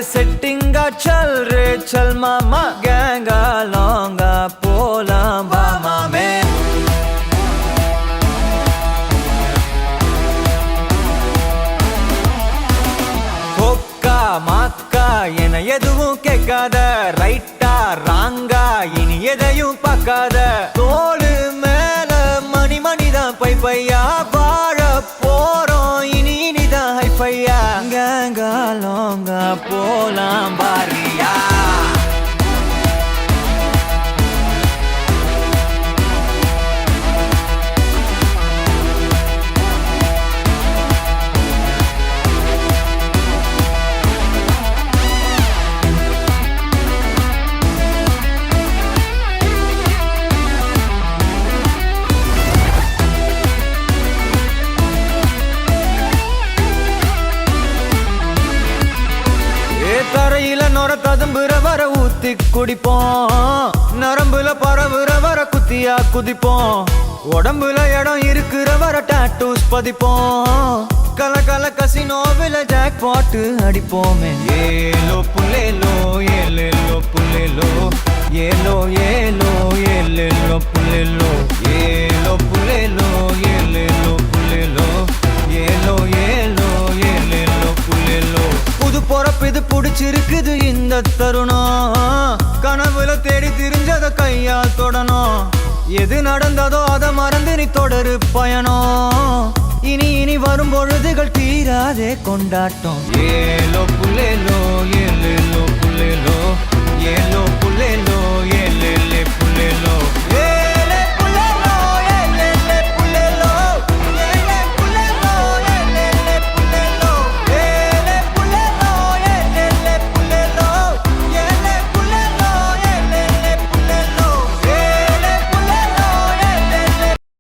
செட்டிங்கா சல் ரே சல் மாமா கேங்கா லாங்கா போலாம் வா மாமே கொக்கா மாக்கா என எதுவும் கேட்காத ரைட்டா ராங்கா இனி எதையும் பார்க்காத தோளு மேல மணி மணிதான் பை பையா வாழ போறோம் இனி இனிதான் ஹைஃபையா கேங்கா லாங்கா போலாம் பாரியா தரையில நொர ததும்புற வர ஊத்தி குடிப்போம் நரம்புல பரவுற வர குத்தியா குதிப்போம் உடம்புல இடம் இருக்கிற வர டாட்டூஸ் பதிப்போம் கல கல கசினோவில ஜாக் பாட்டு அடிப்போமே ஏலோ புல்லேலோ ஏலேலோ புல்லேலோ ஏலோ ஏலோ ஏலேலோ புல்லேலோ ஏலோ புல்லேலோ ஏலேலோ புல்லேலோ ஏலோ ஏலோ ஏலேலோ புல்லேலோ புது பொறப்பு இது புடிச்சிருக்குது இந்த தருணம் கனவுல தேடி திரிஞ்சத கையால் தொடணும் எது நடந்ததோ அதை மறந்து நீ தொடரு பயணம் இனி இனி வரும் பொழுதுகள் தீராதே கொண்டாட்டம் ஏலோ புல்லேலோ ஏலேலோ புல்லேலோ ஏலோ புல்லேலோ